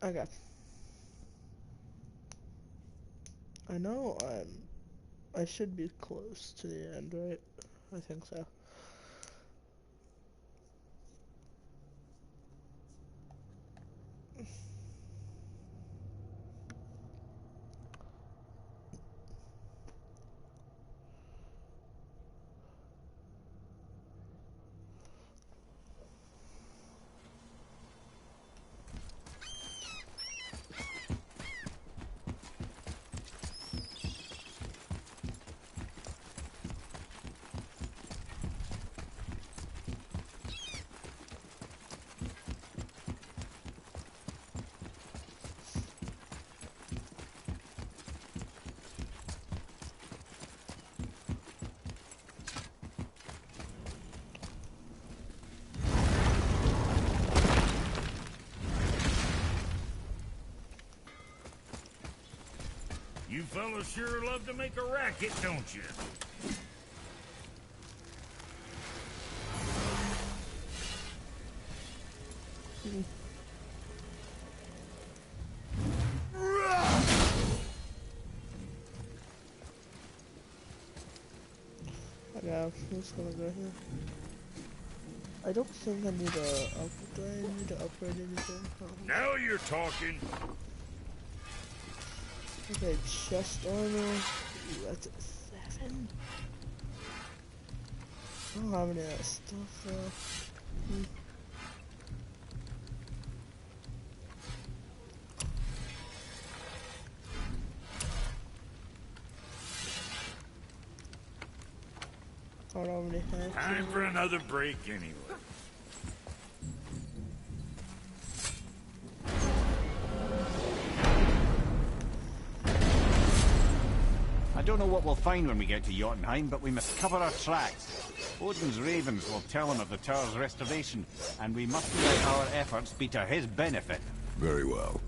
Okay. I know I should be close to the end, right? I think so. You fellas sure love to make a racket, don't you? Okay, I'm just gonna go here. I don't think I need do I need to upgrade anything? Oh. Now you're talking. Okay, chest armor. Ooh, that's a 7. I don't have any of that stuff though. I don't already have. Time for another break anyway. I don't know what we'll find when we get to Jotunheim, but we must cover our tracks. Odin's ravens will tell him of the tower's restoration, and we must let our efforts be to his benefit. Very well.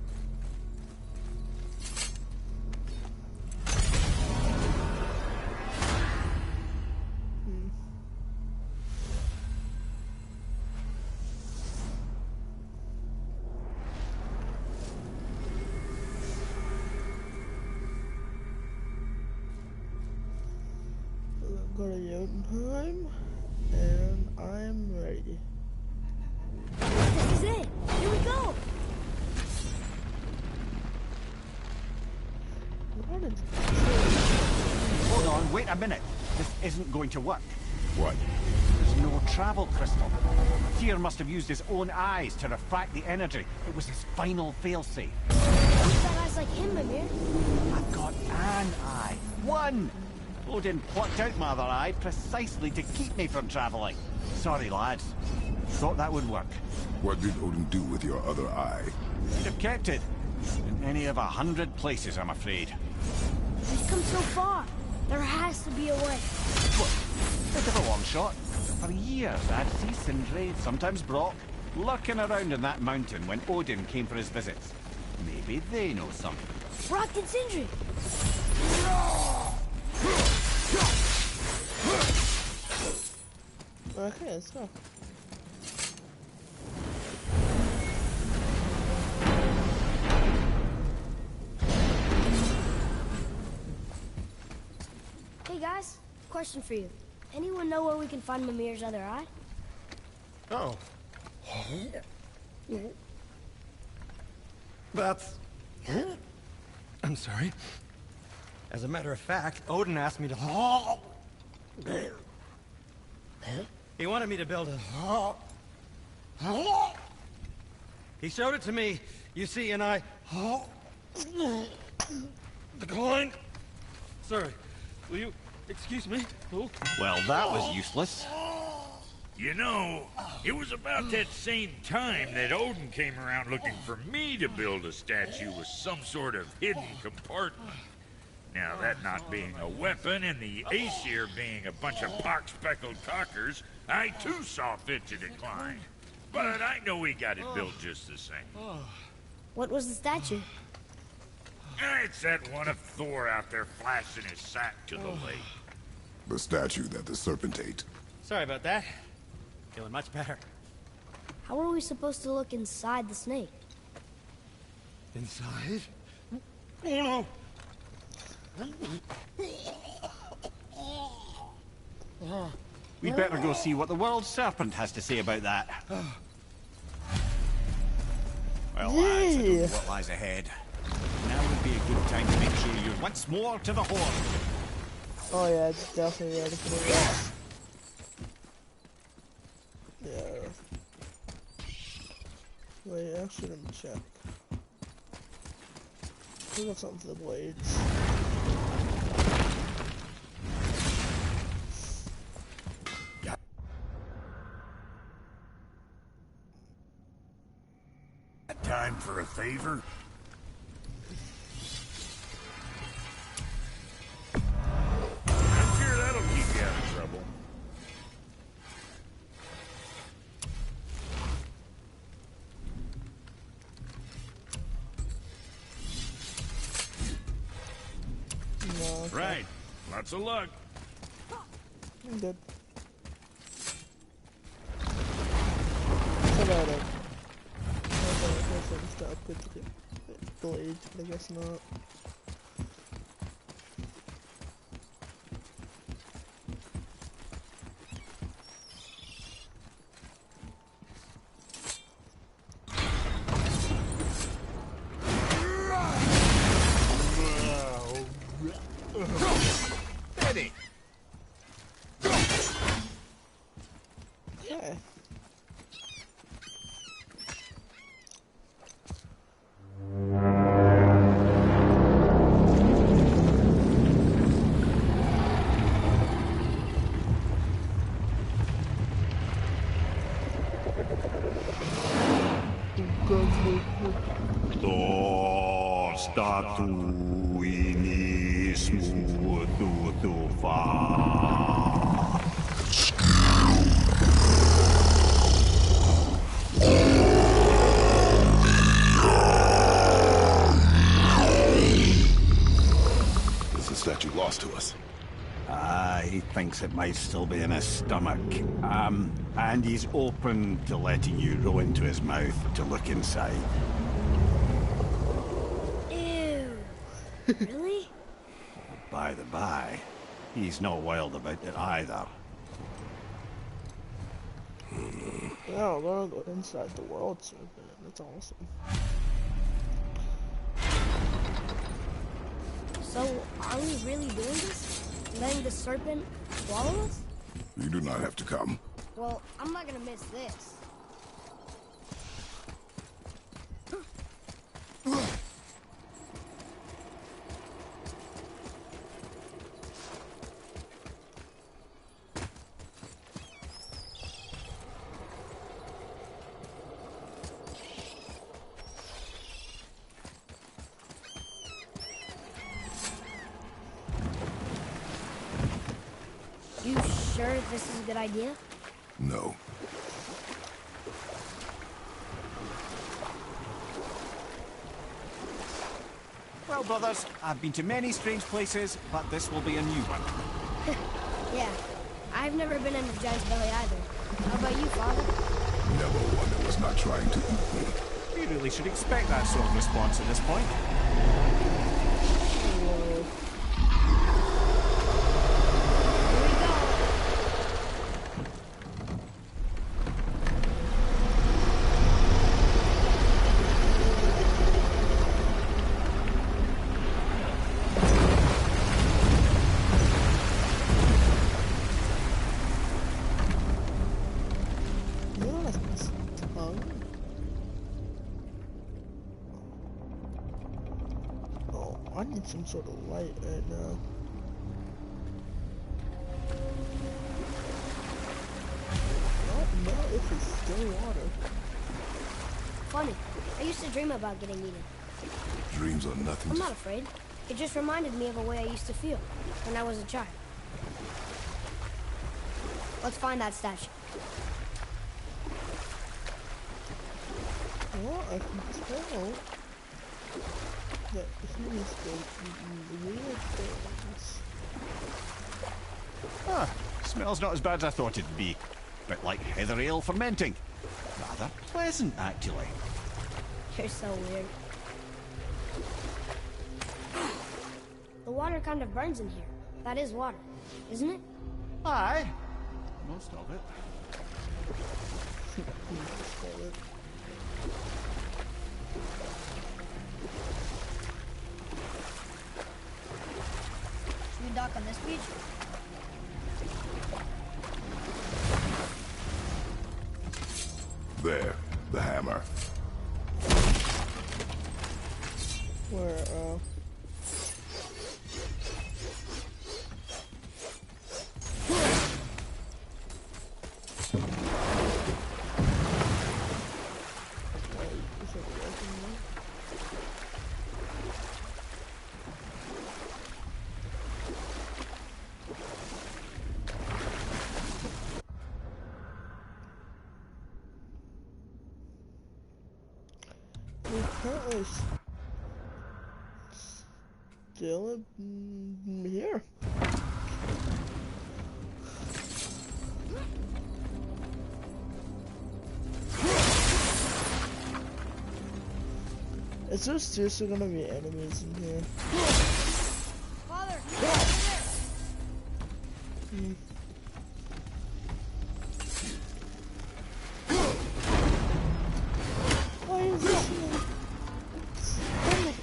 Go to Jotunheim, and I'm ready. This is it! Here we go! What is Hold on, wait a minute. This isn't going to work. What? There's no travel crystal. Tyr must have used his own eyes to refract the energy. It was his final failsafe. Who's got eyes like him, Mimir? I've got an eye. One! Odin plucked out my other eye precisely to keep me from traveling. Sorry, lads. Thought that would work. What did Odin do with your other eye? He'd have kept it. In any of 100 places, I'm afraid. We've come so far. There has to be a way. What? Bit of a long shot. For years, I'd see Sindri, sometimes Brock, lurking around in that mountain when Odin came for his visits. Maybe they know something. Brock and Sindri! Okay, let's go. Hey guys, question for you. Anyone know where we can find Mimir's other eye? Oh. That's... I'm sorry. As a matter of fact, Odin asked me to... He wanted me to build a... He showed it to me, you see, and I... Decline. Sorry. Will you excuse me? Oh. Well, that was useless. You know, it was about that same time that Odin came around looking for me to build a statue with some sort of hidden compartment. Now, that not being a weapon and the Aesir being a bunch of pock-speckled cockers, I too saw fit to decline. But I know he got it built just the same. What was the statue? It's that one of Thor out there flashing his sack to the lake. The statue that the serpent ate. Sorry about that. Feeling much better. How are we supposed to look inside the snake? Inside? Oh no! We'd better go see what the world serpent has to say about that. Well, lads, I don't know what lies ahead. Now would be a good time to make sure you're once more to the horn. Oh yeah, it's definitely ready for the rest. Yeah. Wait, actually let me check. We got something for the blades. Time for a favor? I'm sure that'll keep you out of trouble. No, okay. Right. Lots of luck. I'm good. So about it. I guess to upgrade the blades, but I guess not. Ready? Yeah. This is that you lost to us. He thinks it might still be in his stomach. And he's open to letting you roll into his mouth to look inside. Ew. Really? By the by, he's not wild about it either. Yeah, we're gonna go inside the world serpent. That's awesome. So, are we really doing this? Letting the serpent swallow us? You do not have to come. Well, I'm not gonna miss this. You sure this is a good idea? No. Well, brothers, I've been to many strange places, but this will be a new one. Yeah. I've never been in a giant's belly either. How about you, Father? Never one that was not trying to eat me. You really should expect that sort of response at this point. Here we go. Yes, tongue. Oh, I need some sort of light right now. Oh no, this is still water. Funny. I used to dream about getting eaten. Dreams are nothing. I'm not afraid. It just reminded me of a way I used to feel when I was a child. Let's find that statue. Well, I can tell that he is the weird things. Ah, smells not as bad as I thought it'd be. Bit like heather ale fermenting. Rather pleasant, actually. You're so weird. water kind of burns in here. That is water, isn't it? Aye. Most of it. Should we dock on this beach? There, the hammer. Where, apparently still here. Is there seriously gonna be enemies in here? Father! Why is this stomach?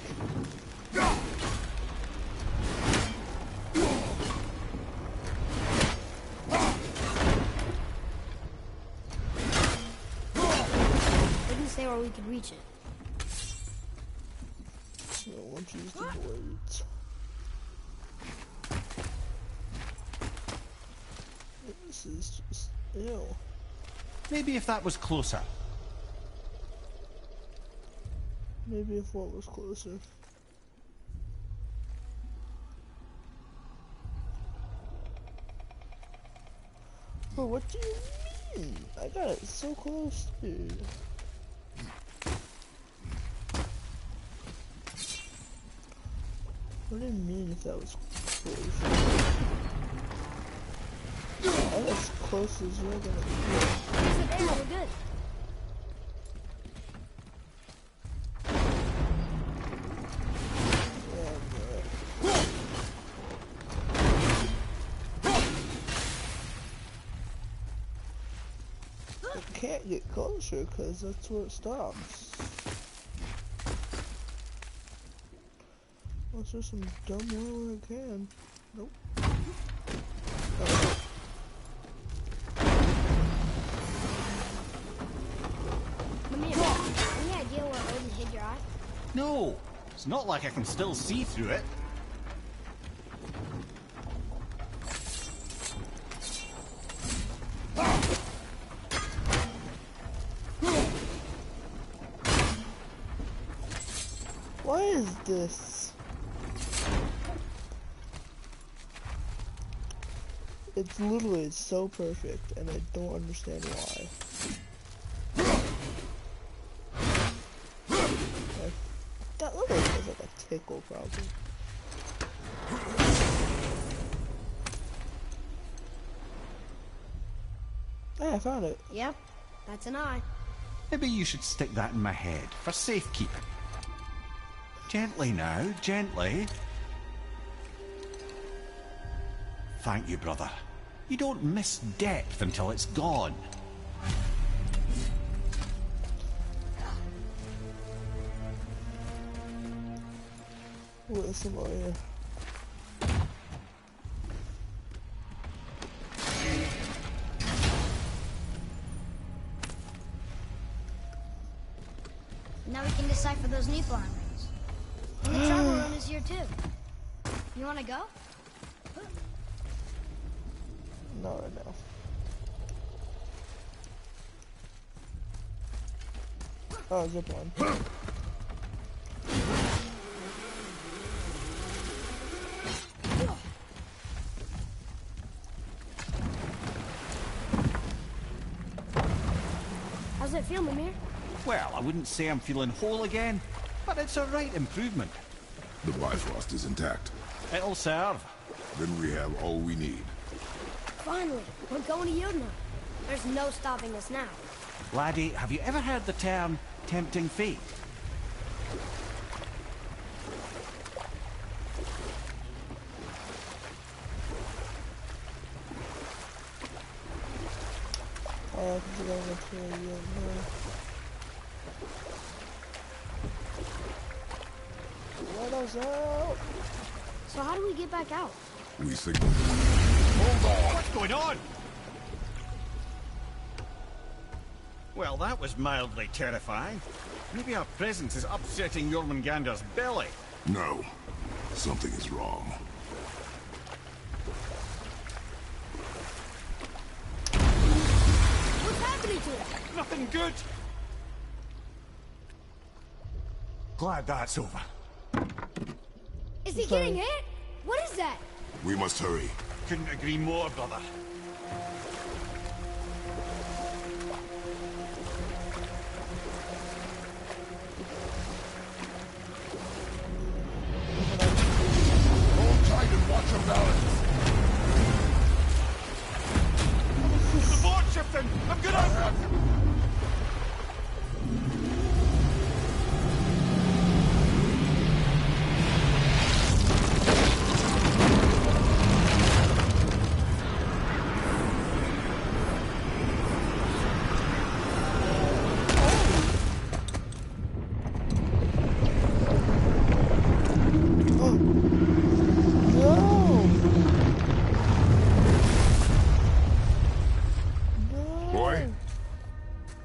Didn't say where we could reach it. No one use the blades. This is just ew. Maybe if that was closer. Maybe if what was closer. But what do you mean? I got it so close, dude. What do you mean if that was close? I'm as close as you're gonna be. Is it there? We're good. I can't get closer because that's where it stops. Unless there's some dumb way where I can. Nope. Oh. Mimir, any idea where Odin hid your eye? No, it's not like I can still see through it. Why is this? It's literally so perfect, and I don't understand why. Like, that literally feels like a tickle, probably. Hey, I found it. Yep, that's an eye. Maybe you should stick that in my head for safekeeping. Gently now, gently. Thank you, brother. You don't miss depth until it's gone. Where's some more here? Now we can decipher those Niflheim rings. And the travel run is here too. You wanna go? Not right now. Oh, zip line. How's it feel, Mimir? Well, I wouldn't say I'm feeling whole again, but it's a right improvement. The Bifrost is intact. It'll serve. Then we have all we need. Finally, we're going to Jotunheim. There's no stopping us now. Laddie, have you ever heard the term tempting fate? Oh, because I went to you. Let us out. So how do we get back out? We signal. Hold on! What's going on? Well, that was mildly terrifying. Maybe our presence is upsetting Jormungandr's belly. No. Something is wrong. What's happening to it? Nothing good! Glad that's over. Is he getting hit? What is that? We must hurry. Couldn't agree more, brother. Hold tight and watch your balance. The board shifting! I'm gonna...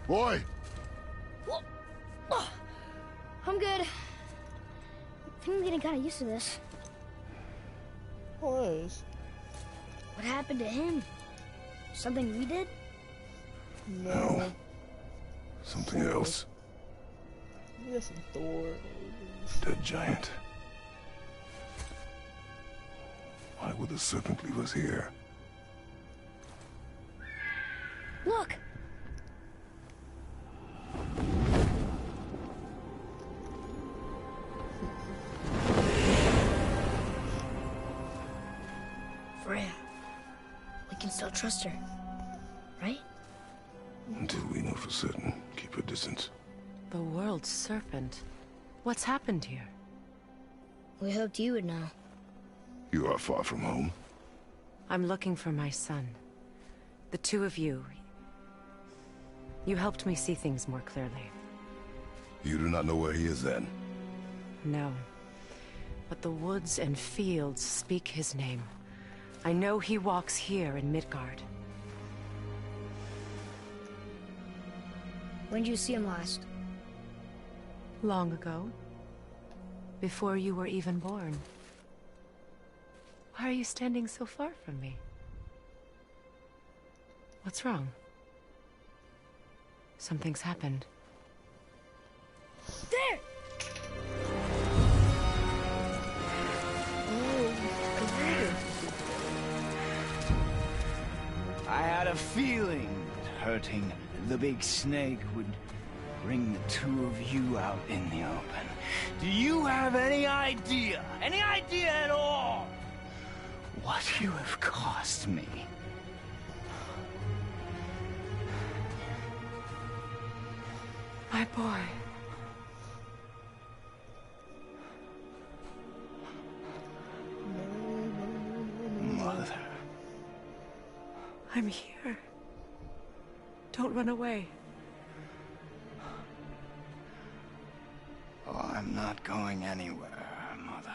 Boy? Boy! I'm good. I think I'm getting kind of used to this. Boys. What happened to him? Something we did? No. Something else. We got some Thor. Dead giant. Why would the serpent leave us here? Look! Freya. We can still trust her, right? Until we know for certain, keep her distance. The world's serpent. What's happened here? We hoped you would know. You are far from home. I'm looking for my son. The two of you. You helped me see things more clearly. You do not know where he is then? No. But the woods and fields speak his name. I know he walks here in Midgard. When did you see him last? Long ago. Before you were even born. Why are you standing so far from me? What's wrong? Something's happened. There! I had a feeling that hurting the big snake would bring the two of you out in the open. Do you have any idea at all, what you have cost me? My boy. Mother. I'm here. Don't run away. Oh, I'm not going anywhere, Mother.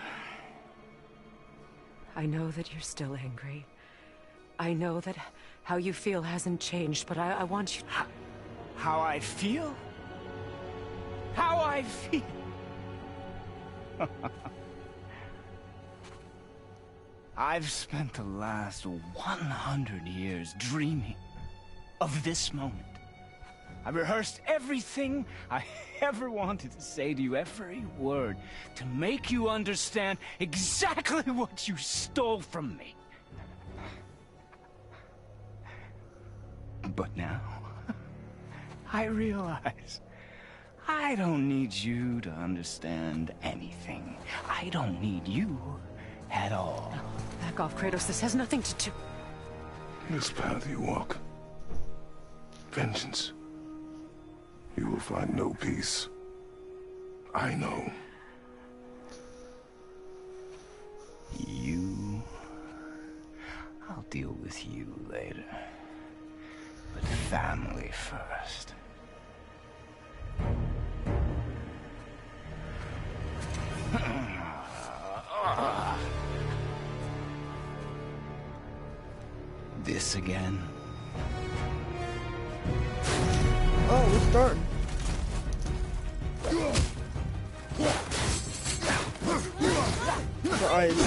I know that you're still angry. I know that how you feel hasn't changed, but I want you... How I feel? How I feel? I've spent the last 100 years dreaming of this moment. I've rehearsed everything I ever wanted to say to you, every word, to make you understand exactly what you stole from me. But now, I realize I don't need you to understand anything. I don't need you at all. No, back off, Kratos. This has nothing to do... This path you walk. Vengeance. You will find no peace. I know. You... I'll deal with you later. But family first. This again? Oh, we're starting. The ice.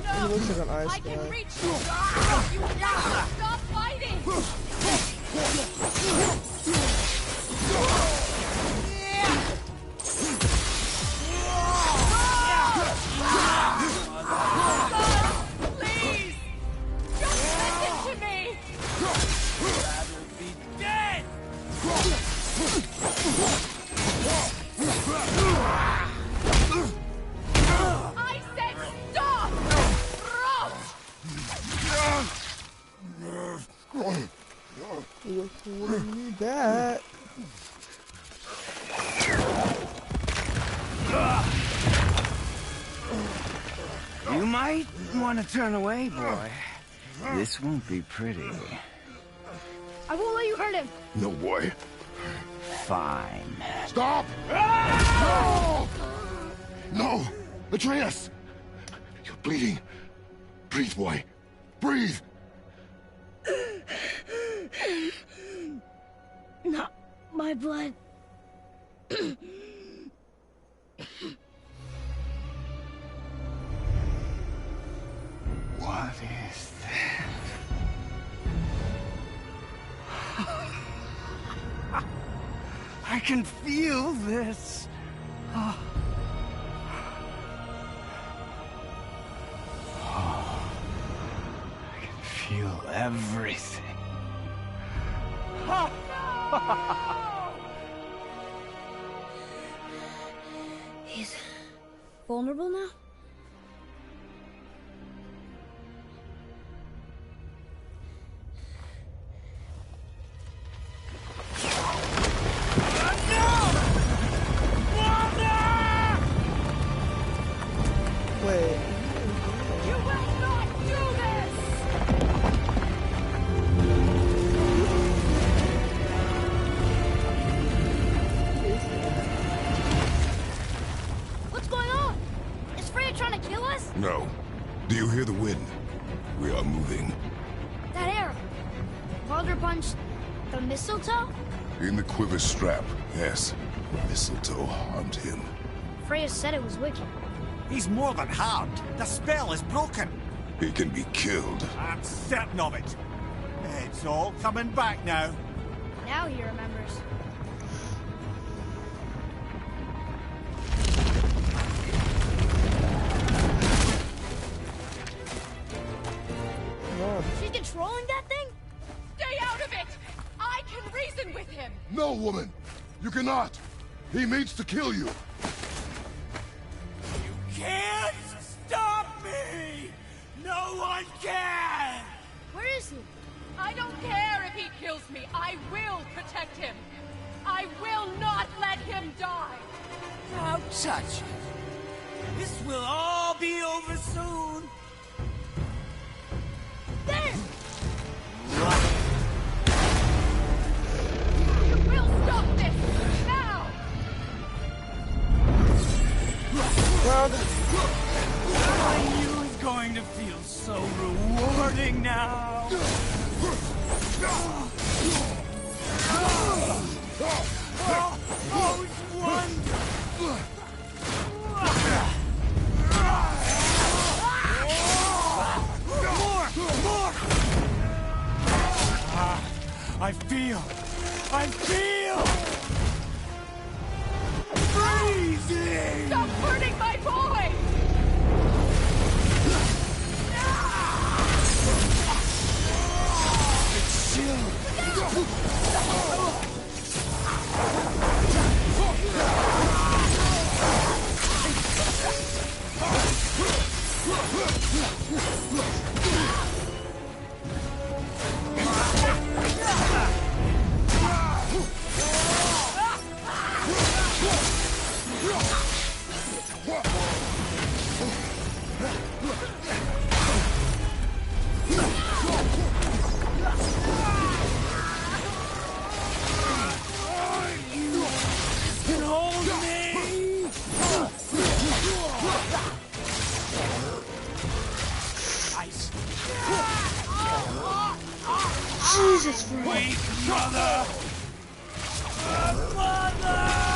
He looks like an ice I can guy. reach you! You have to stop fighting! Please! Just listen to me! Rather be dead! I said stop! You're holding me back. You might want to turn away, boy. This won't be pretty. I won't let you hurt him. No, boy. Fine. Stop! No! No! Atreus! You're bleeding. Breathe, boy. Breathe! Not my blood. What is that? I can feel this. Oh. I can feel everything. He's vulnerable now? Wait. You will not do this! What's going on? Is Freya trying to kill us? No. Do you hear the wind? We are moving. That arrow. Baldur punched the mistletoe? In the quiver strap, yes. Mistletoe harmed him. Freya said it was wicked. He's more than harmed. The spell is broken. He can be killed. I'm certain of it. It's all coming back now. Now he remembers. Come on. She's controlling that thing? Stay out of it! I can reason with him! No, woman! You cannot! He means to kill you! Can't stop me! No one can! Where is he? I don't care if he kills me. I will protect him. I will not let him die. Don't touch it. This will all be over soon. There! You will stop this now. I knew it was going to feel so rewarding now. Oh, it's wonderful. More! I feel freezing! Stop hurting my boy. Jesus Christ. Weak mother! Mother!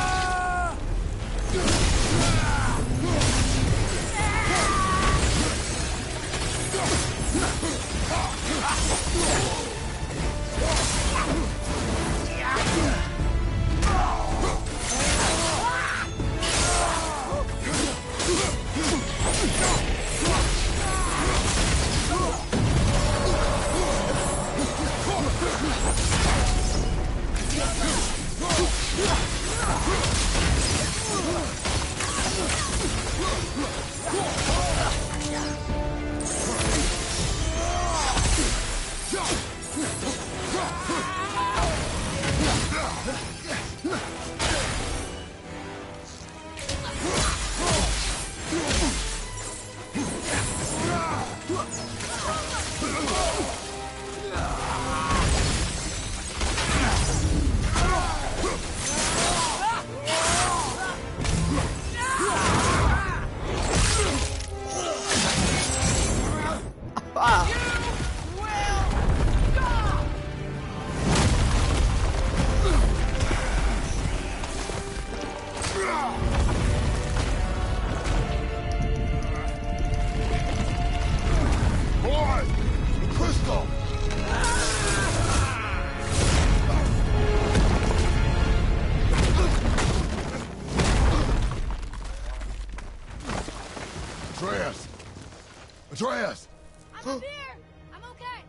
Atreus! I'm here! I'm okay!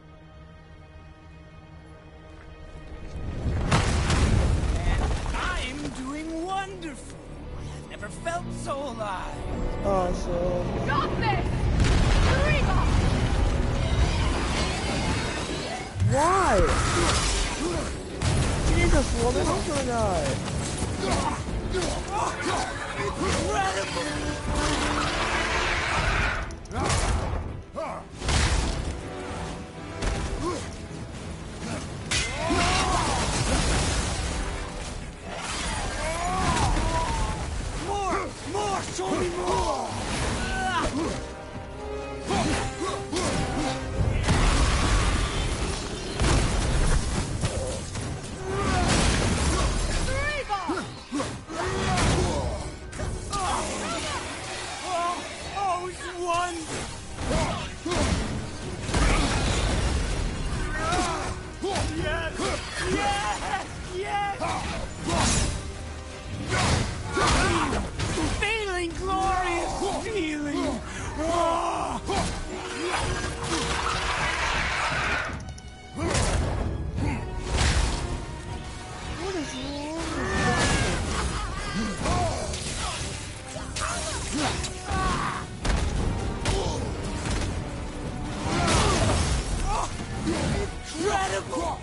And I'm doing wonderful. I've never felt so alive. Awesome. Got this! Reba! Why? Jesus, woman, I'm gonna die. More! Show me more! Feeling glorious feeling. What is wrong Incredible!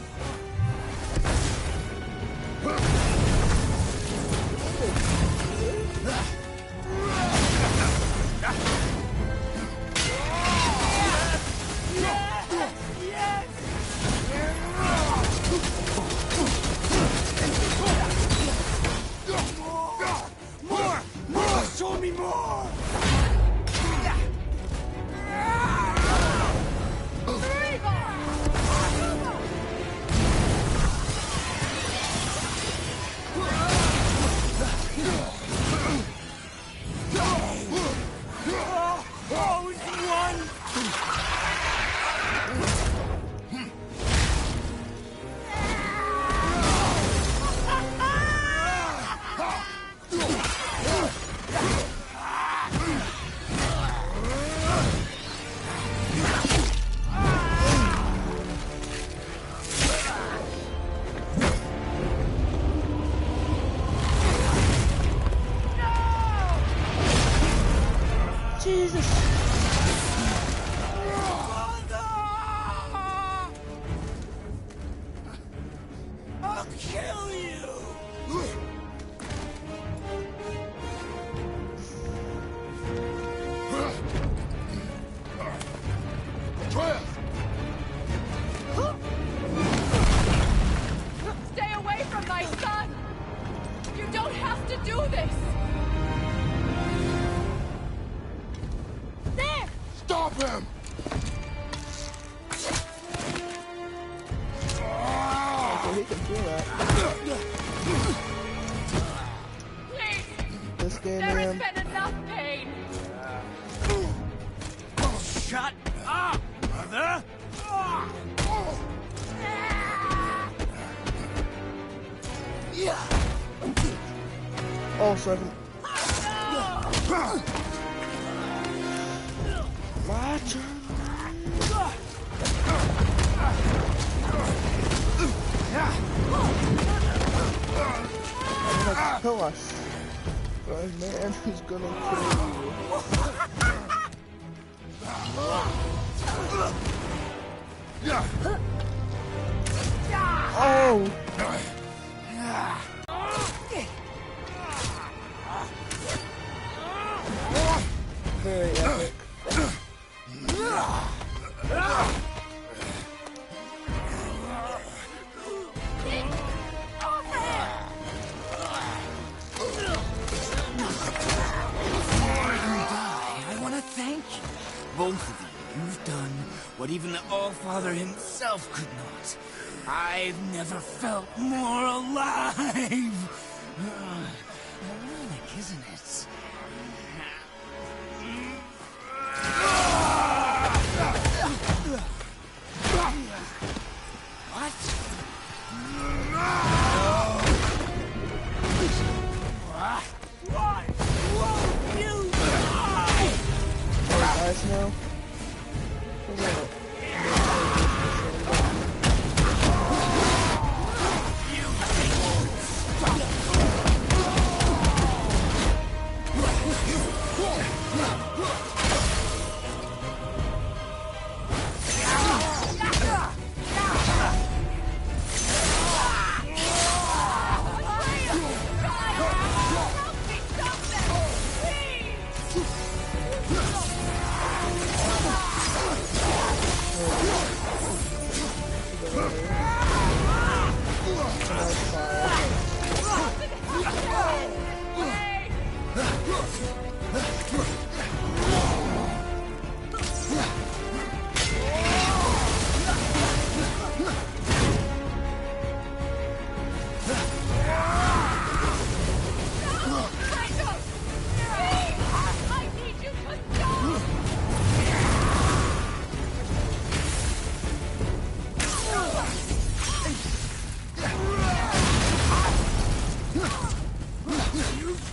More! Show me more! Jesus. I'll kill you! Atreus! Stay away from my son! You don't have to do this! Stop him! feel that. Please! This game, There has man. been enough pain! Shut up, mother! Oh, so I can... My turn. I'm gonna kill us. For a man who's gonna kill you. Oh! Very epic. I want to thank you. Both of you. You've done what even the All-Father himself could not. I've never felt more alive. Ironic, isn't it? What? What? Won't you die? Guys, now.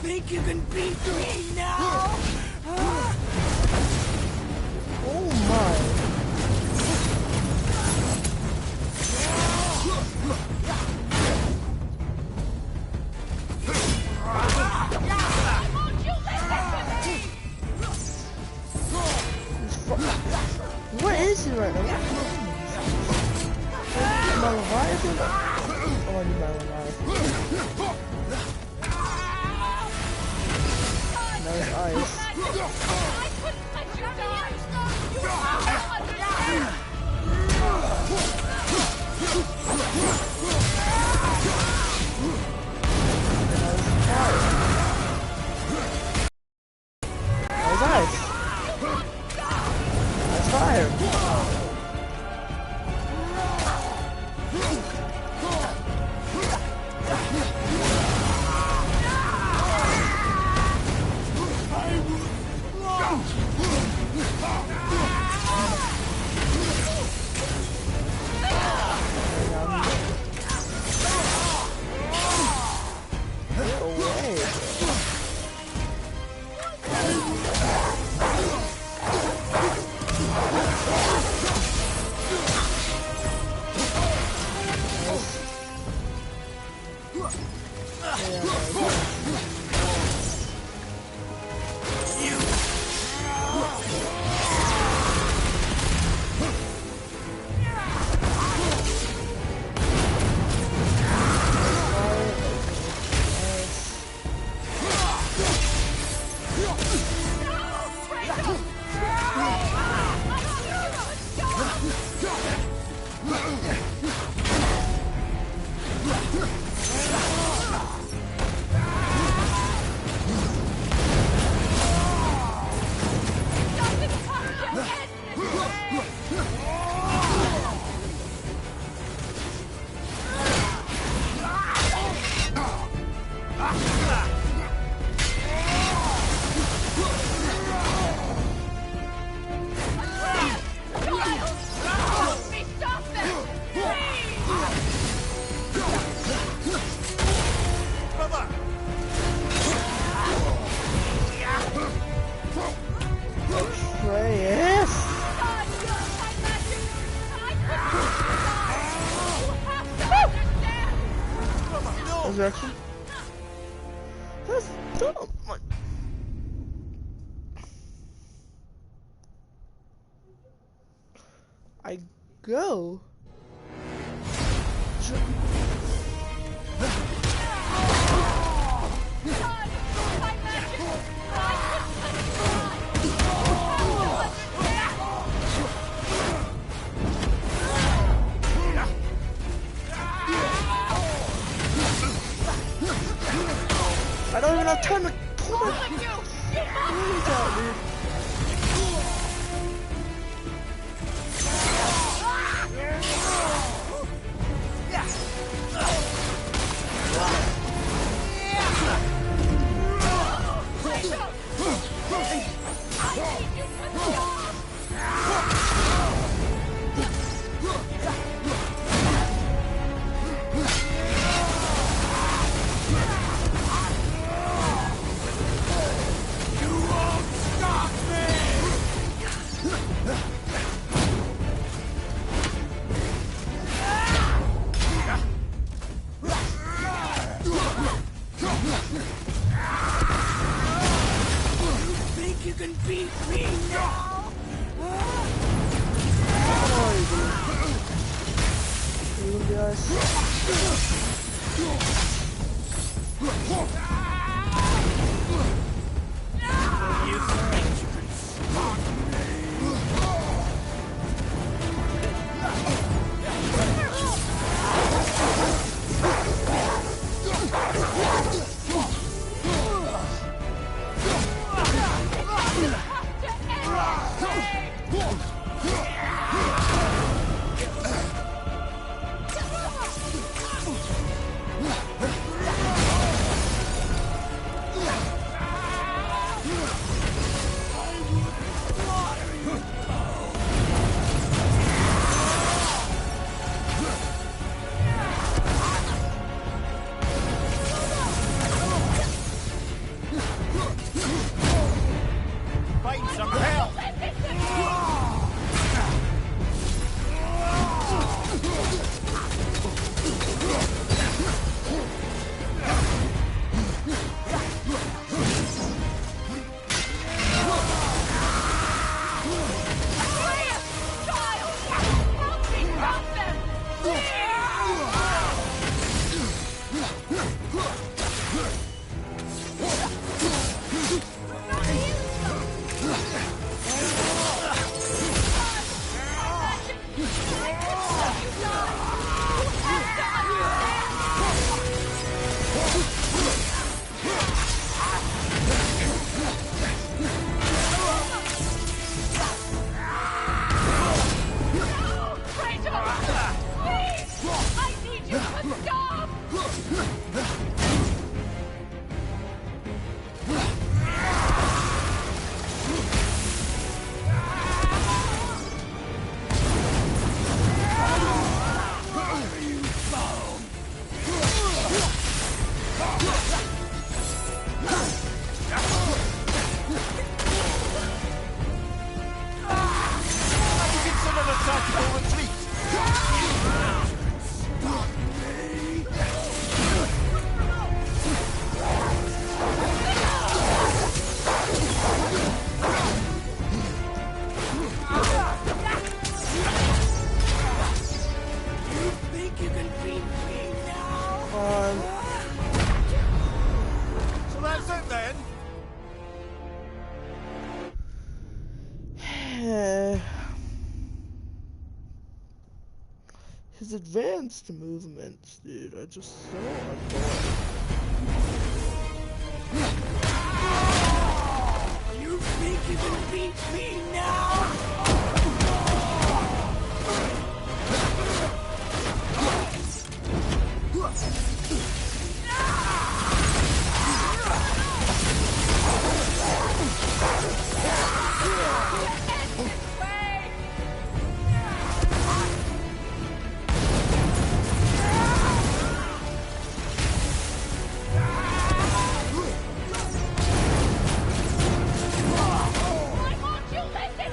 Think you can beat me now? Oh my. What is he right now? My Leviathan? Oh, I need my Leviathan. Nice ice. I couldn't let you die! You don't understand! Nice ice. That's fire. Get away. Yes! God, my magic! I couldn't die! You have to understand! Resurrection? That's dumb. Like, I go. God, my magic! I couldn't I don't even have time to pull my wings out, dude. You can beat me now! You guys. You think you can stop me? Fight some hell! So that's it then? His advanced movements, dude, are just so annoying. You think you can beat me now? Why won't you listen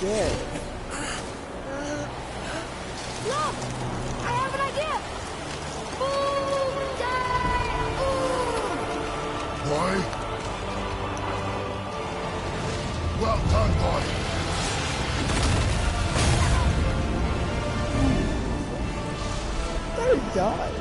dead. Look! I have an idea! Boom! Die! Boom! Boy? Well done, boy. I died.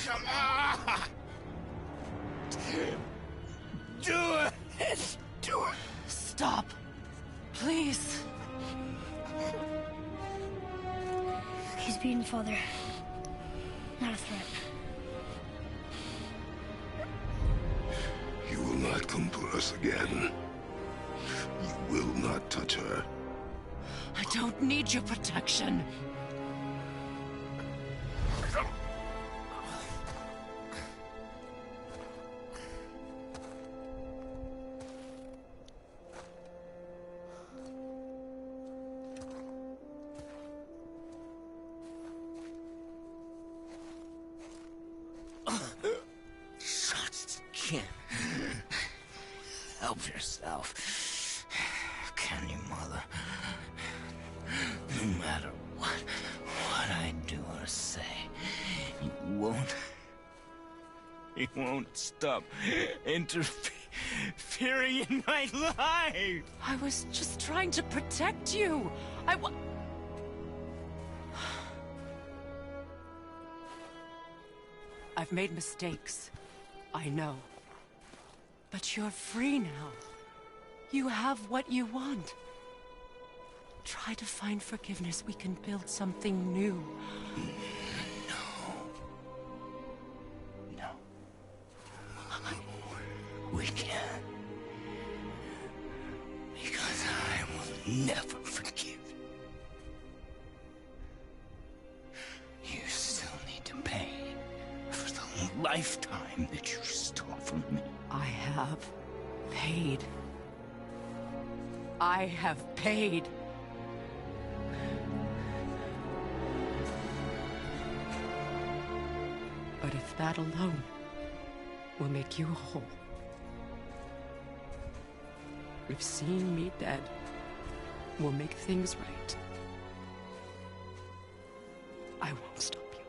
Come on! Do it! Do it! Stop. Please. He's beaten, Father. Not a threat. You will not come to us again. You will not touch her. I don't need your protection. Shots again. Help yourself. Can you, Mother? No matter what I do or say, you won't stop interfering in my life. I was just trying to protect you. I've made mistakes. I know. But you're free now. You have what you want. Try to find forgiveness. We can build something new. No. We can't. Because I will never forgive. You still need to pay for the lifetime that you stole from me. I have paid. I have paid. But if that alone will make you whole, if seeing me dead will make things right, I won't stop you.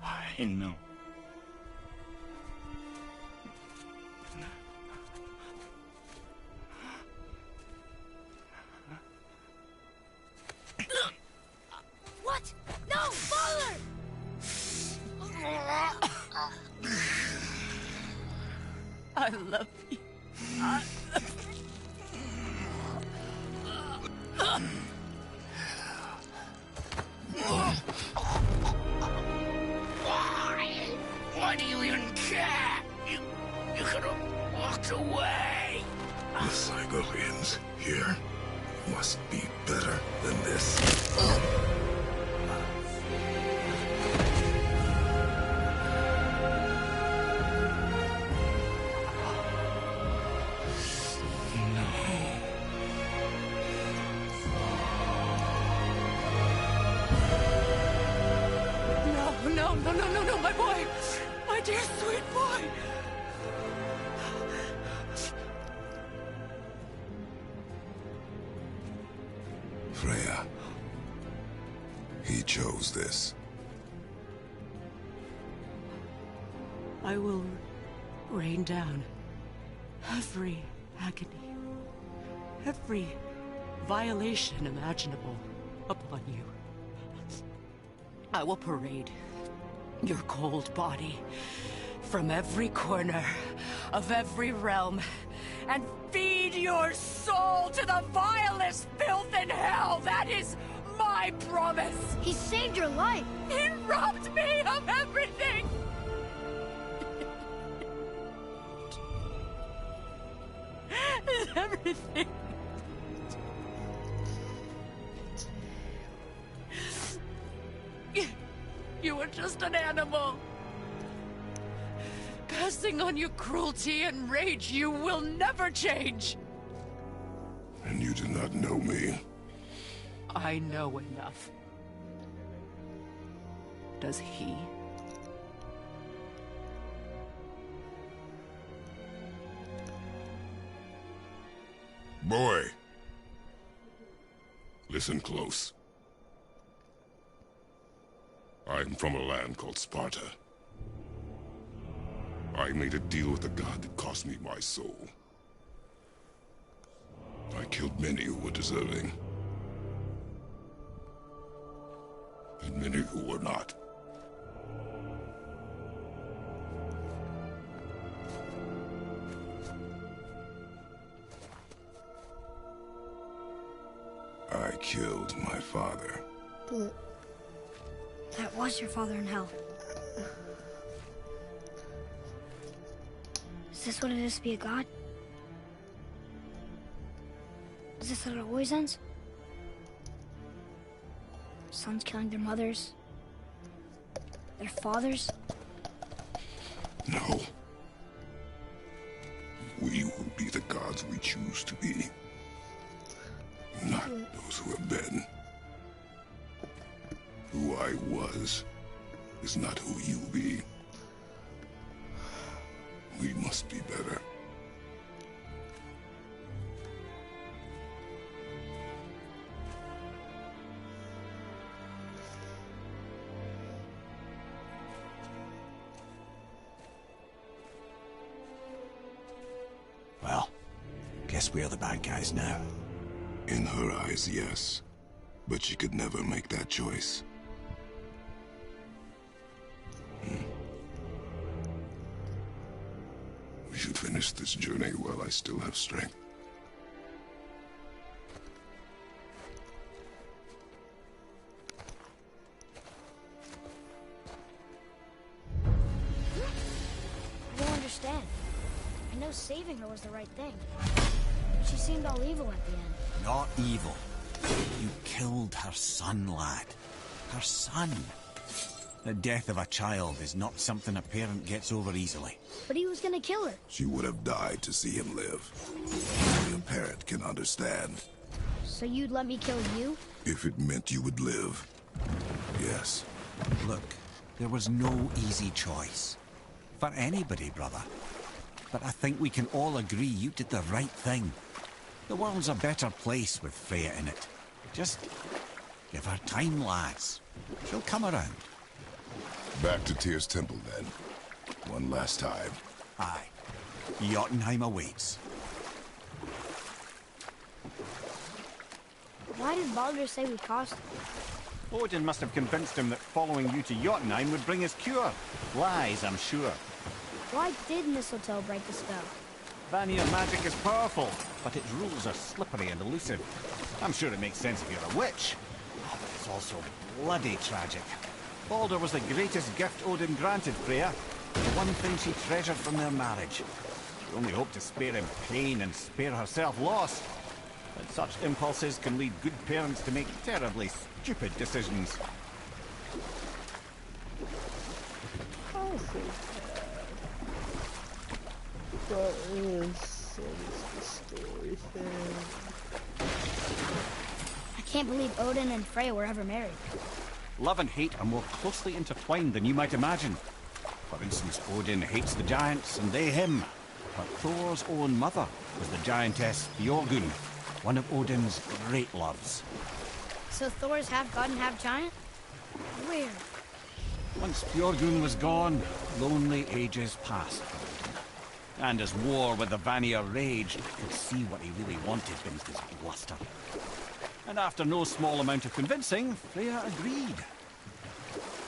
I know. What? No, Father! I love you. Why do you even care? You could have walked away. The Cygorians here must be better than this. No, my boy! My dear sweet boy! Freya. He chose this. I will rain down every agony, every violation imaginable upon you. I will parade your cold body from every corner of every realm and feed your soul to the vilest filth in hell. That is my promise. He saved your life. He robbed me of everything. Everything. You were just an animal. pressing on your cruelty and rage. You will never change. And you do not know me. I know enough. Does he? Boy. Listen close. I'm from a land called Sparta. I made a deal with a god that cost me my soul. I killed many who were deserving. And many who were not. I killed my father. That was your father in hell. Is this what it is to be a god? Is this how it always ends? Sons killing their mothers? Their fathers? No. We will be the gods we choose to be. Not those who have been. Who I was is not who you be. We must be better. Well, guess we're the bad guys now. In her eyes, yes. But she could never make that choice. We should finish this journey while I still have strength. I don't understand. I know saving her was the right thing. But she seemed all evil at the end. Not evil. You killed her son, lad. Her son. The death of a child is not something a parent gets over easily. But he was gonna kill her. She would have died to see him live. Only a parent can understand. So you'd let me kill you? If it meant you would live. Yes. Look, there was no easy choice. For anybody, brother. But I think we can all agree you did the right thing. The world's a better place with Freya in it. Just give her time, lads. She'll come around. Back to Tyr's temple, then. One last time. Aye. Jotunheim awaits. Why did Baldur say we cost him? Odin must have convinced him that following you to Jotunheim would bring his cure. Lies, I'm sure. Why did Mistletoe break the spell? Vanir magic is powerful, but its rules are slippery and elusive. I'm sure it makes sense if you're a witch. But it's also bloody tragic. Baldur was the greatest gift Odin granted Freya. The one thing she treasured from their marriage. She only hoped to spare him pain and spare herself loss. But such impulses can lead good parents to make terribly stupid decisions. I think that is the story thing. I can't believe Odin and Freya were ever married. Love and hate are more closely intertwined than you might imagine. For instance, Odin hates the giants and they him. But Thor's own mother was the giantess Björgun, one of Odin's great loves. So Thor's half god and half giant? Weird. Once Björgun was gone, lonely ages passed for Odin. And as war with the Vanir raged, I could see what he really wanted beneath his bluster. And after no small amount of convincing, Freya agreed.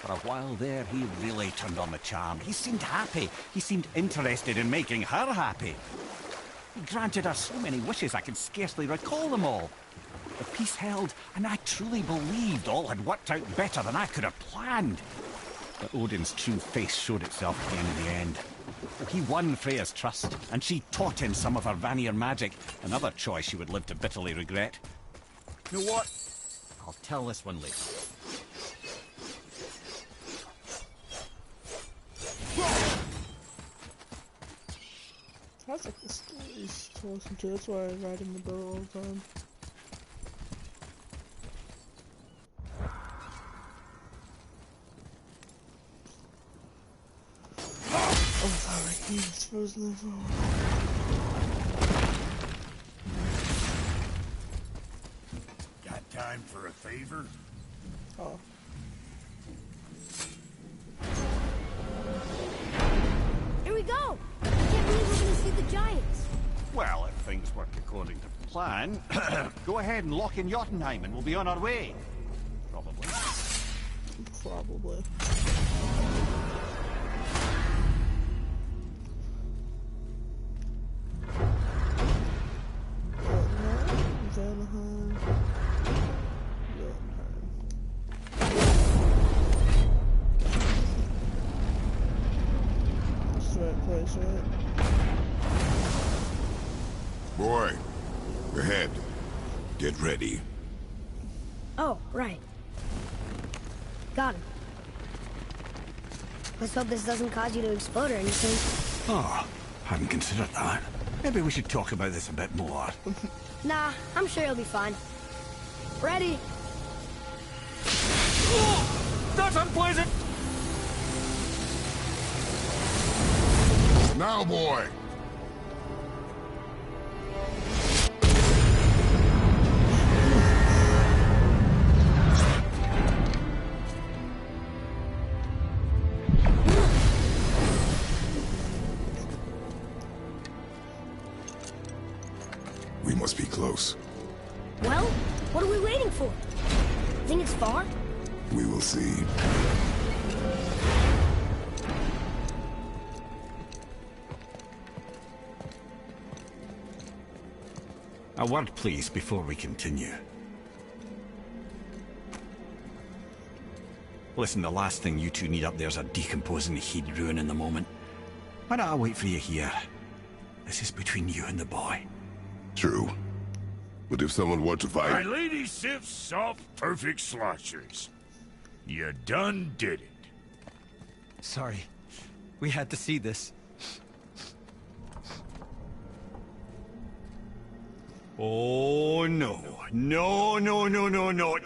For a while there, he really turned on the charm. He seemed happy. He seemed interested in making her happy. He granted her so many wishes I can scarcely recall them all. The peace held, and I truly believed all had worked out better than I could have planned. But Odin's true face showed itself again in the end. He won Freya's trust, and she taught him some of her Vanir magic, another choice she would live to bitterly regret. You know what? I'll tell this one later. That's like the stories to listen to. That's why I ride in the boat all the time. Oh, my game is frozen as well. Got time for a favor? Oh. Here we go! I can't believe we're gonna see the giants. Well, if things work according to plan, go ahead and lock in Jotunheim and we'll be on our way. Probably. Probably. Jotunheim. That's the right place, right? Boy, ahead. Get ready. Oh, right. Got him. Let's hope this doesn't cause you to explode or anything. Oh, hadn't considered that. Maybe we should talk about this a bit more. Nah, I'm sure you'll be fine. Ready? Oh, that's unpleasant! Now, boy! We must be close. Well, what are we waiting for? Think it's far? We will see. A word, please, before we continue. Listen, the last thing you two need up there's a decomposing heat ruining the moment. Why don't I wait for you here? This is between you and the boy. True. But if someone were to My fight... lady Sif's soft, perfect sloshers. You done did it. Sorry. We had to see this. Oh, no. No, no, no, no, no.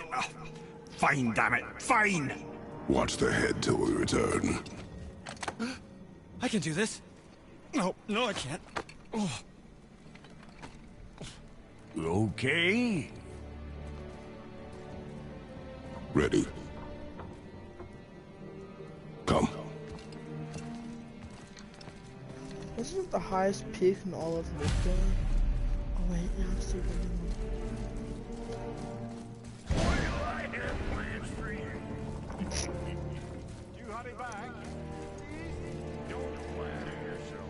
Fine, damn it. Fine. Watch the head till we return. I can do this. No, no, I can't. Oh. Okay. Ready. Come. Isn't it the highest peak in all of Midgard? Oh wait, yeah, I'm still getting Why do I have plans for you? You hurry back. Don't flatter yourself.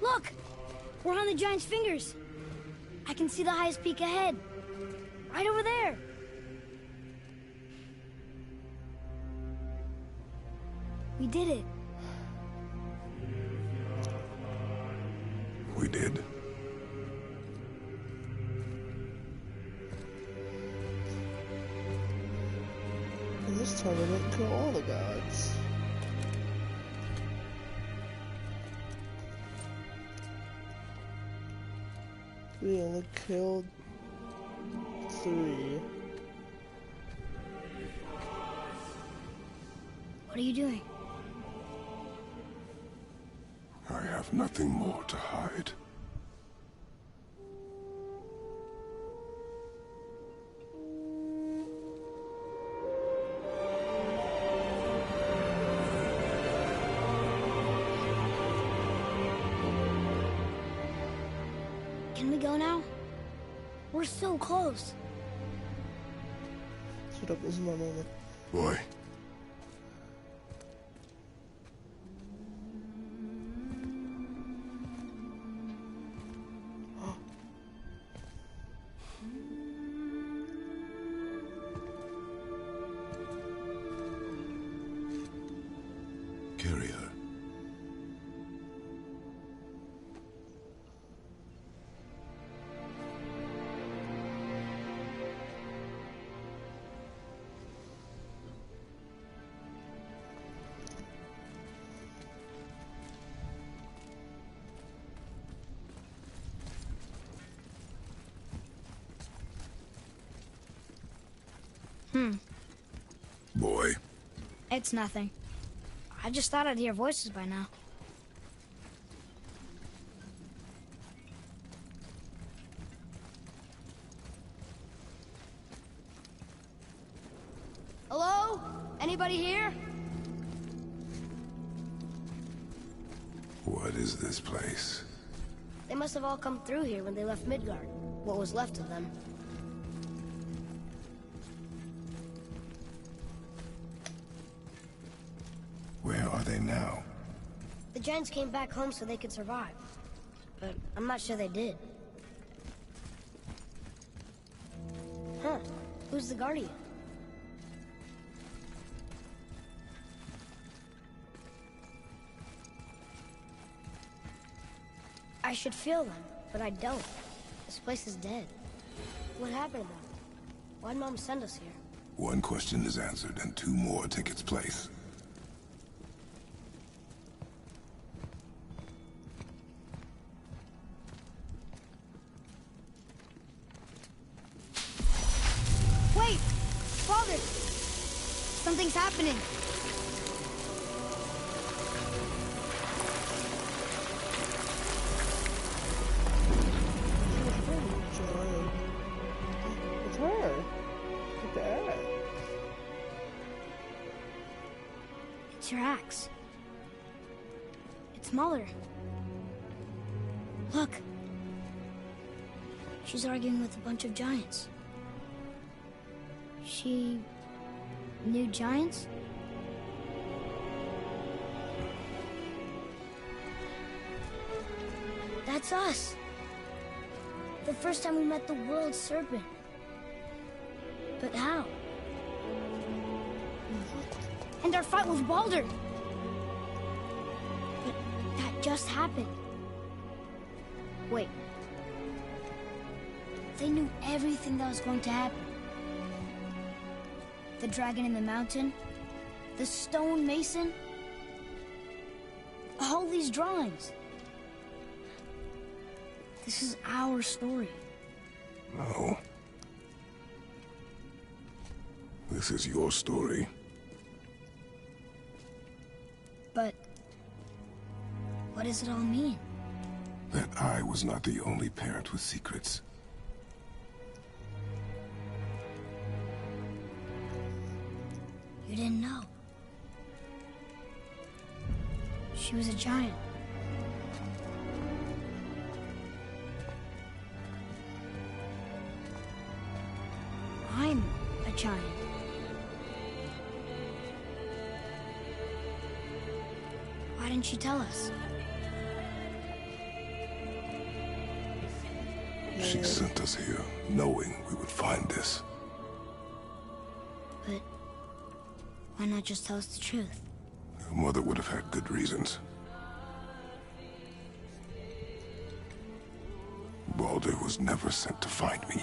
Look! We're on the giant's fingers. I can see the highest peak ahead. Right over there. We did it. We did. And this time I didn't kill all the gods. We only killed 3. What are you doing? I have nothing more to hide. Can we go now? We're so close. Shut up, this is my moment. Boy. Carry her. Boy. It's nothing. I just thought I'd hear voices by now. Hello? Anybody here? What is this place? They must have all come through here when they left Midgard. What was left of them. Where are they now? The giants came back home so they could survive. But I'm not sure they did. Huh. Who's the Guardian? I should feel them, but I don't. This place is dead. What happened to them? Why'd Mom send us here? One question is answered, and two more take its place. Wait! Father! Something's happening. It's her. Look at that. It's your axe. It's smaller. Look. She's arguing with a bunch of giants. She knew giants? That's us. The first time we met the world serpent. But how? And our fight with Baldur. But that just happened. Wait. They knew everything that was going to happen. The dragon in the mountain, the stone mason, all these drawings. This is our story. No. This is your story. But what does it all mean? That I was not the only parent with secrets. You didn't know. She was a giant. I'm a giant. Why didn't she tell us? She sent us here, knowing we would find this. But why not just tell us the truth? Your mother would have had good reasons. Baldur was never sent to find me.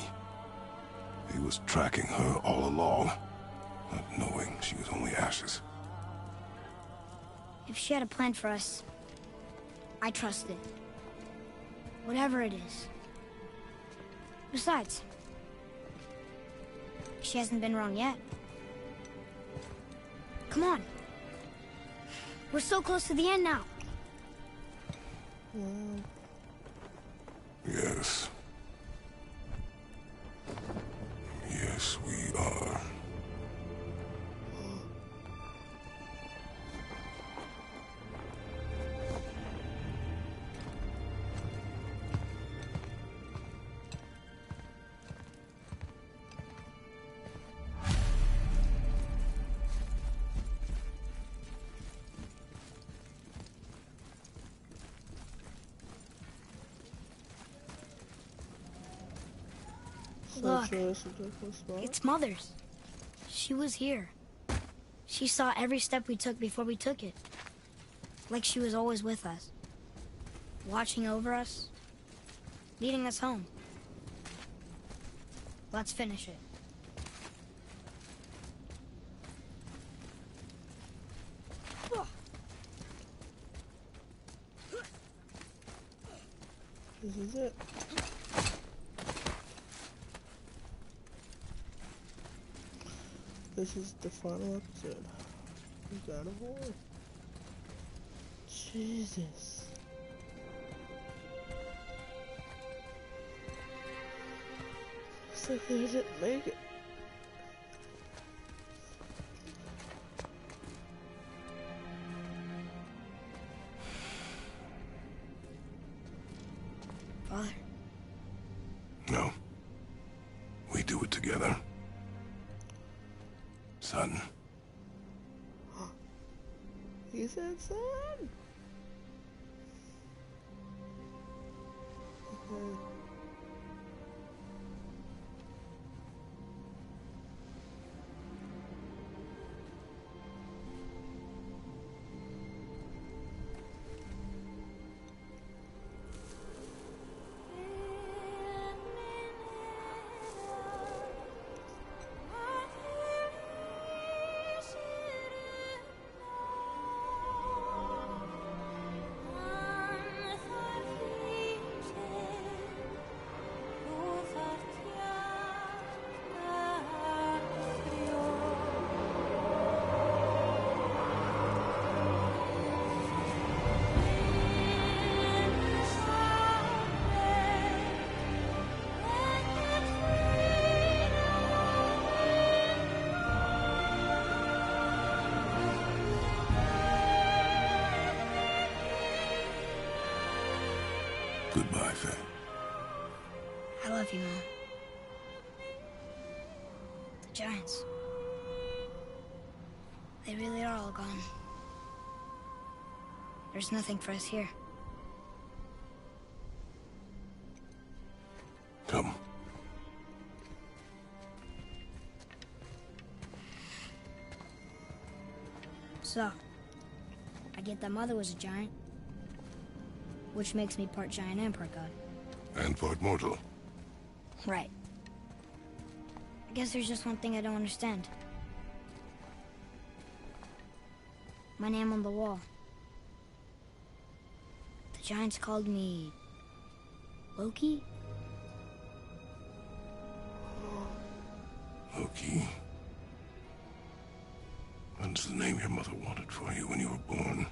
He was tracking her all along, not knowing she was only ashes. If she had a plan for us, I trust it. Whatever it is. Besides, she hasn't been wrong yet. Come on. We're so close to the end now. Yes. Yes, we are. Look, it's Mother's. She was here. She saw every step we took before we took it. Like she was always with us. Watching over us. Leading us home. Let's finish it. This is it. This is the final episode. We got a boy. Jesus. Looks like they didn't make it. Father. No. We do it together. Son. He said son. Okay. Goodbye, Faye. I love you, Mom. The Giants. They really are all gone. There's nothing for us here. Come. So, I get that Mother was a giant, which makes me part giant and part god. And part mortal. Right. I guess there's just one thing I don't understand. My name on the wall. The Giants called me... Loki? Loki. That's the name your mother wanted for you when you were born.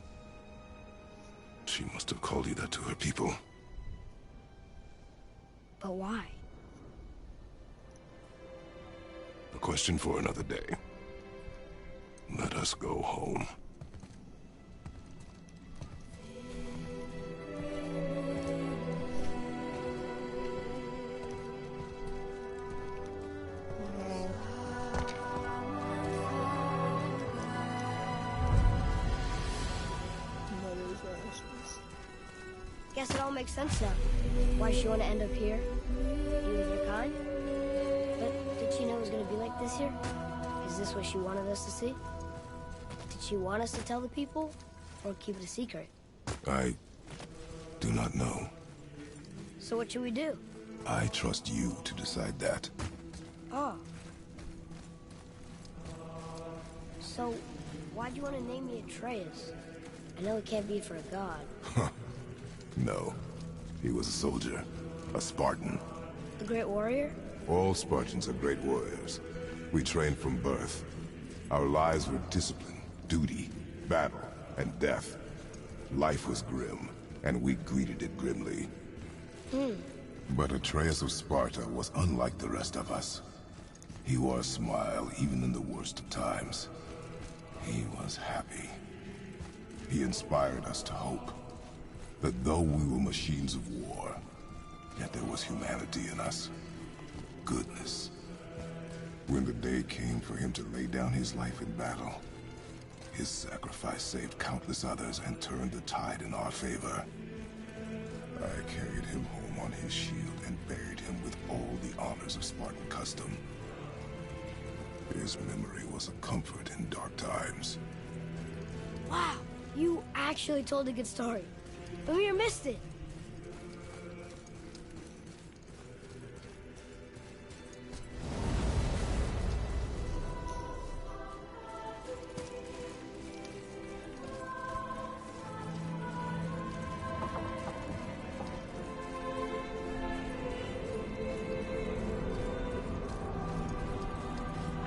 She must have called you that to her people. But why? A question for another day. Let us go home. Guess it all makes sense now. Why she want to end up here? You with your kind? But did she know it was going to be like this here? Is this what she wanted us to see? Did she want us to tell the people? Or keep it a secret? I do not know. So what should we do? I trust you to decide that. Oh. So, why'd you want to name me Atreus? I know it can't be for a god. No. He was a soldier. A Spartan. The Great Warrior? All Spartans are great warriors. We trained from birth. Our lives were discipline, duty, battle, and death. Life was grim, and we greeted it grimly. But Atreus of Sparta was unlike the rest of us. He wore a smile even in the worst of times. He was happy. He inspired us to hope. That though we were machines of war, yet there was humanity in us. Goodness. When the day came for him to lay down his life in battle, his sacrifice saved countless others and turned the tide in our favor. I carried him home on his shield and buried him with all the honors of Spartan custom. His memory was a comfort in dark times. Wow, you actually told a good story. Mimir missed it.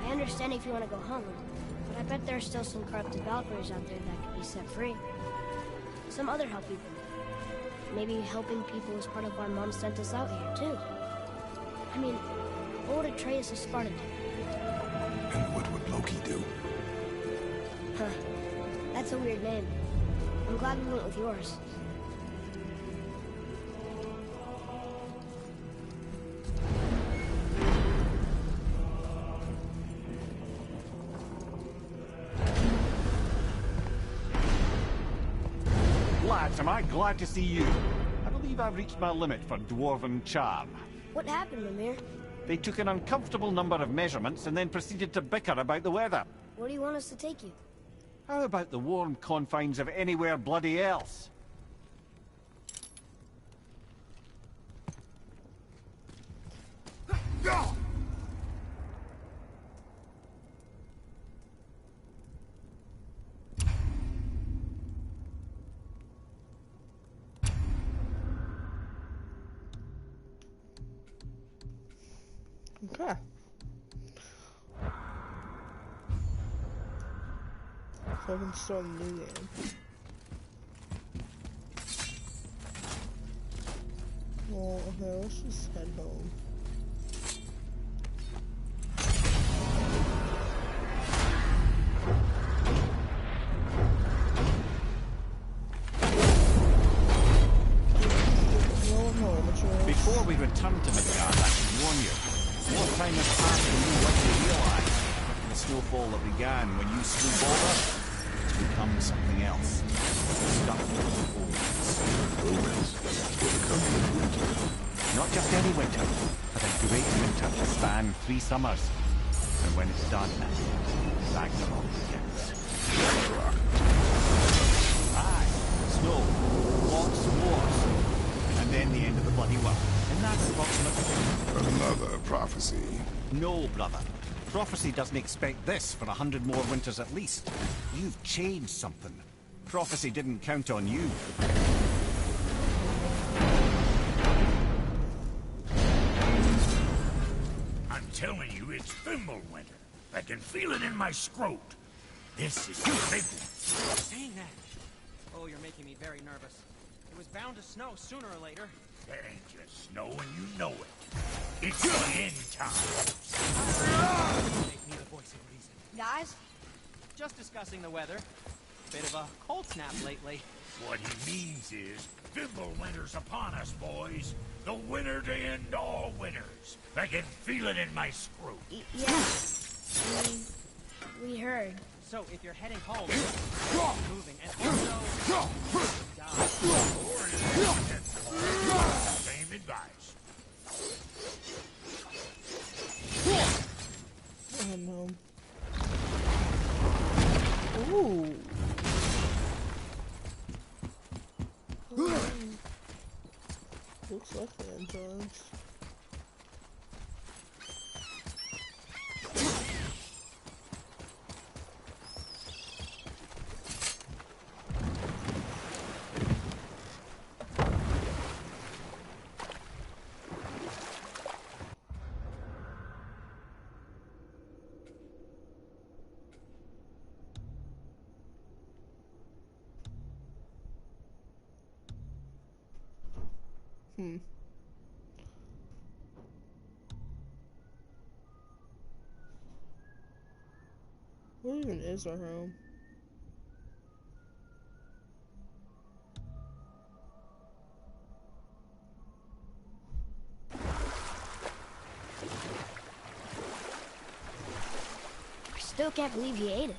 I understand if you want to go home, but I bet there are still some corrupted Valkyries out there that could be set free. Some other help people. Maybe helping people is part of why Mom sent us out here, too. I mean, what would Atreus of Sparta do? And what would Loki do? Huh. That's a weird name. I'm glad we went with yours. Lads, am I glad to see you. I believe I've reached my limit for dwarven charm. What happened, Mimir? They took an uncomfortable number of measurements and then proceeded to bicker about the weather. Where do you want us to take you? How about the warm confines of anywhere bloody else? Okay. So I can start a new game. Well, okay, let's just head home. Before we return to Midgard, I should warn you. More time has passed than you likely realize. The snowfall that began when you slew Baldur has become something else. Stuff with omens. For the coming of winter. Not just any winter, but a great winter to span 3 summers. And when it's done, Ragnarok begins. Ragnarok. Aye, snow, lots of wars, and then the end of the bloody world. And that's approximately... Another prophecy. No, brother. Prophecy doesn't expect this for 100 more winters at least. You've changed something. Prophecy didn't count on you. I'm telling you, it's Fimbulwinter. I can feel it in my scrot. This is the big one. Saying that. Oh, you're making me very nervous. It was bound to snow sooner or later. That ain't just snow and you know it. It's the end time. Make me the voice of reason. Guys? Just discussing the weather. Bit of a cold snap lately. What he means is, Fimbulwinter's upon us, boys. The winter to end all winters. I can feel it in my scrot. Yeah. We heard. So, if you're heading home, moving, and also... Same advice. Oh no. Ooh. Looks like the entrance. What even is our home? I still can't believe you ate it.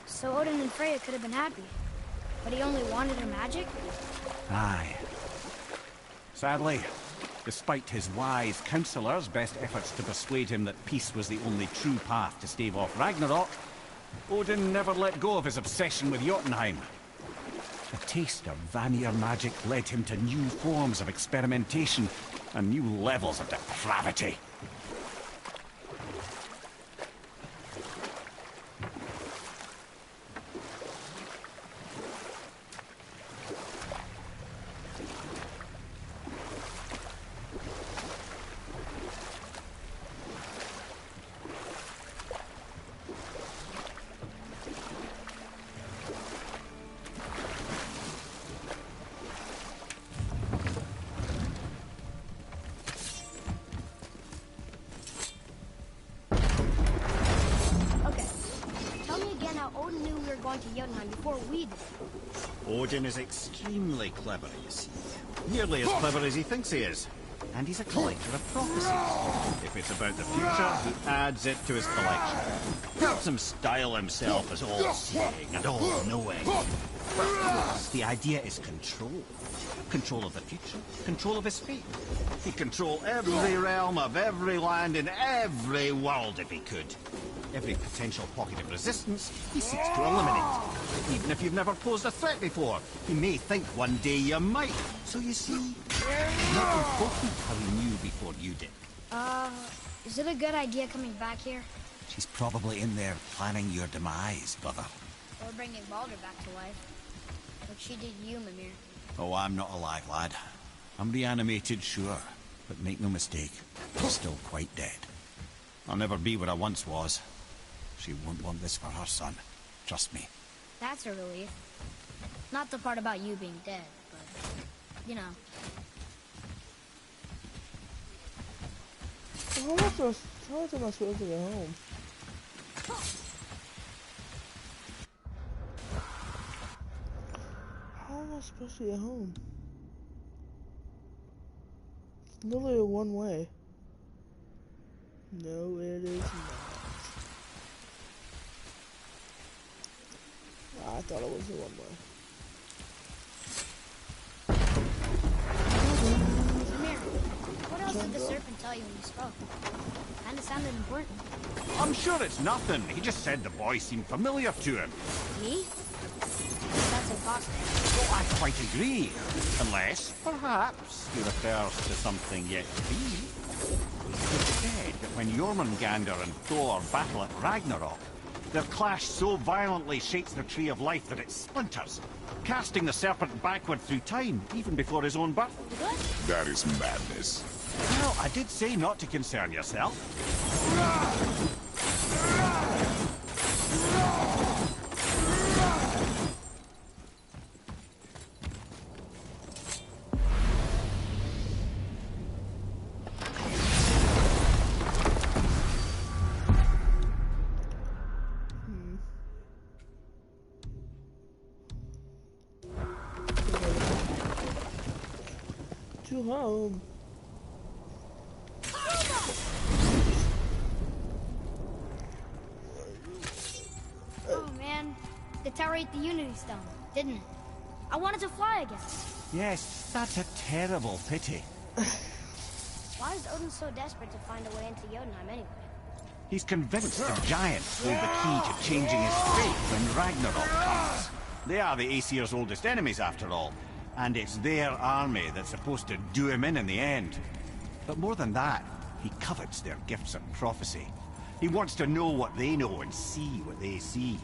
So Odin and Freya could have been happy. But he only wanted her magic? Aye. Sadly, despite his wise counselors' best efforts to persuade him that peace was the only true path to stave off Ragnarok, Odin never let go of his obsession with Jotunheim. The taste of Vanir magic led him to new forms of experimentation and new levels of depravity. To Jotunheim before we did. Odin is extremely clever, you see. Nearly as clever as he thinks he is. And he's a collector of prophecies. If it's about the future, he adds it to his collection. Helps him style himself as all-seeing and all-knowing. The idea is control. Control of the future, control of his fate. He'd control every realm of every land in every world if he could. Every potential pocket of resistance, he seeks to eliminate. Even if you've never posed a threat before, he may think one day you might. So you see, not important how he knew before you did. Is it a good idea coming back here? She's probably in there planning your demise, brother. Or bringing Baldur back to life. Like she did you, Mimir. Oh, I'm not alive, lad. I'm reanimated, sure. But make no mistake, I'm still quite dead. I'll never be what I once was. She won't want this for her son. Trust me. That's a relief. Not the part about you being dead, but... you know. How am I supposed to get home? How am I supposed to get home? It's literally a one way. No, it is not. I thought it was a one way. Mimir, what else did the serpent tell you when you spoke? Kinda sounded important. I'm sure it's nothing. He just said the boy seemed familiar to him. Me? That's impossible. Oh, I quite agree. Unless, perhaps, he refers to something yet to be. It said that when Jormungandr and Thor battle at Ragnarok, their clash so violently shakes the Tree of Life that it splinters, casting the serpent backward through time, even before his own birth. What? That is madness. Well, I did say not to concern yourself. To home. Oh man, the tower ate the Unity Stone, didn't it? I wanted to fly again. Yes, that's a terrible pity. Why is Odin so desperate to find a way into Jotunheim anyway? He's convinced the giants hold the key to changing his fate when Ragnarok comes. They are the Aesir's oldest enemies, after all. And it's their army that's supposed to do him in the end. But more than that, he covets their gifts of prophecy. He wants to know what they know and see what they see.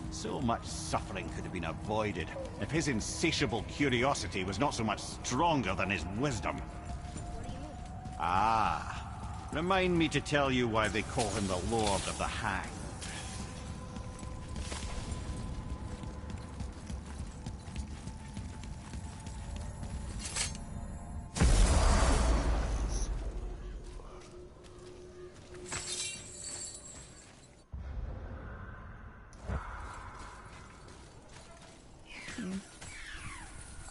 So much suffering could have been avoided if his insatiable curiosity was not so much stronger than his wisdom. What do you mean? Ah, remind me to tell you why they call him the Lord of the Hanged.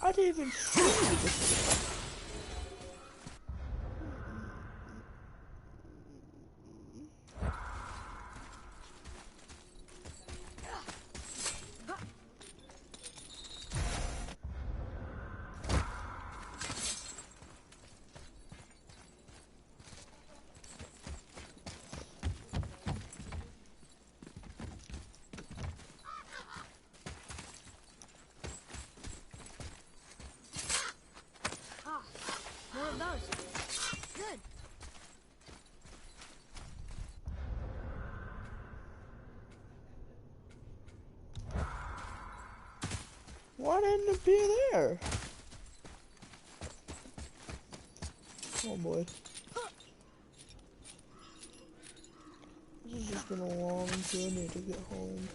I didn't even see this. Why didn't it be there? Oh boy. This has just been a long journey to get home.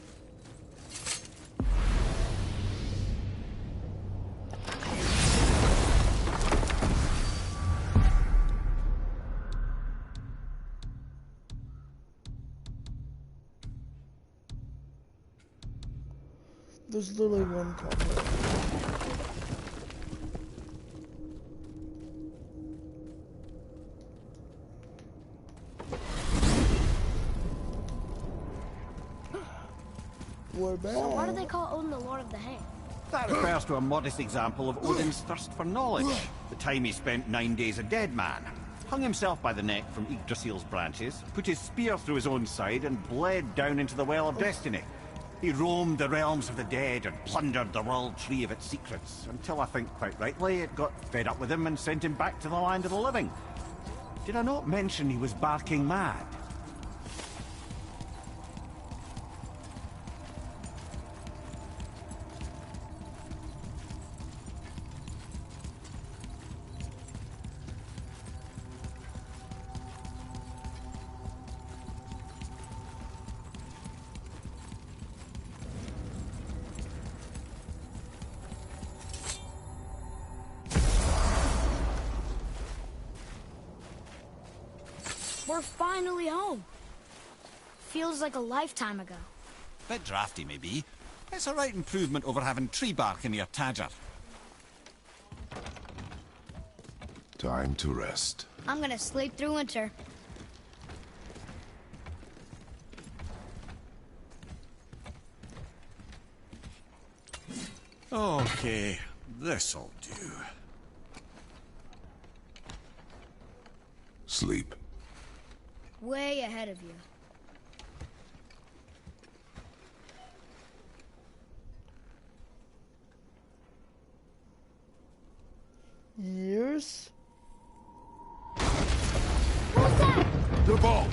There's literally one comment. We're back. So why do they call Odin the Lord of the Hang? That refers to a modest example of Odin's thirst for knowledge. The time he spent 9 days a dead man. Hung himself by the neck from Yggdrasil's branches, put his spear through his own side, and bled down into the Well of Destiny. He roamed the realms of the dead and plundered the world tree of its secrets, until I think, quite rightly, it got fed up with him and sent him back to the land of the living. Did I not mention he was barking mad? We're finally home. Feels like a lifetime ago. Bit drafty, maybe. It's a right improvement over having tree bark in your tadger. Time to rest. I'm gonna sleep through winter. Okay, this'll do. Sleep. Way ahead of you. Years? What's that? The ball!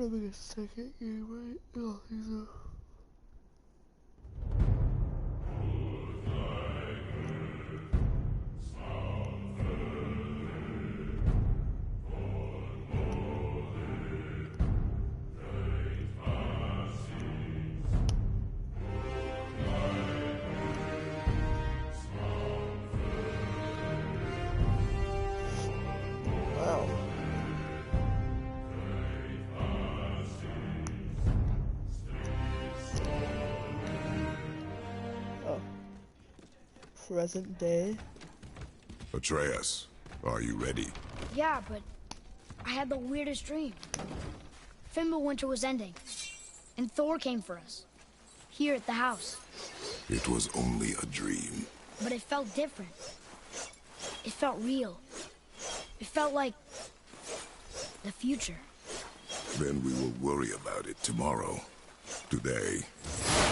A second game, right? Oh, he's a... Wow. Present day. Atreus, are you ready? Yeah, but I had the weirdest dream. Fimbulwinter was ending, and Thor came for us. Here at the house. It was only a dream. But it felt different. It felt real. It felt like the future. Then we will worry about it tomorrow. Today,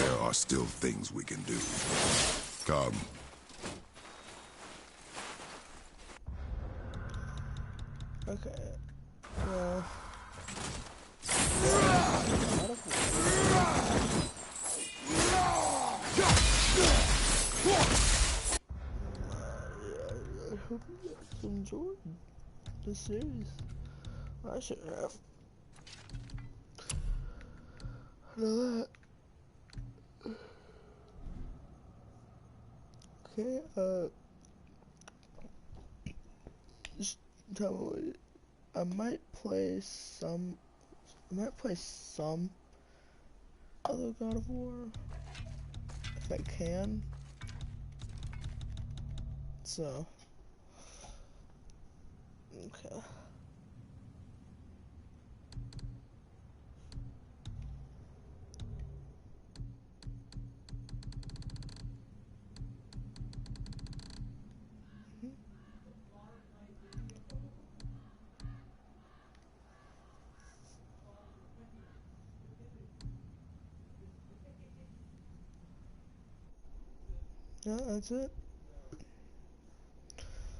there are still things we can do. Come. Okay. Well. I hope you guys enjoyed the series. I should have. I know that. Okay, just tell me what I might play some other God of War if I can. So Okay. Yeah, that's it.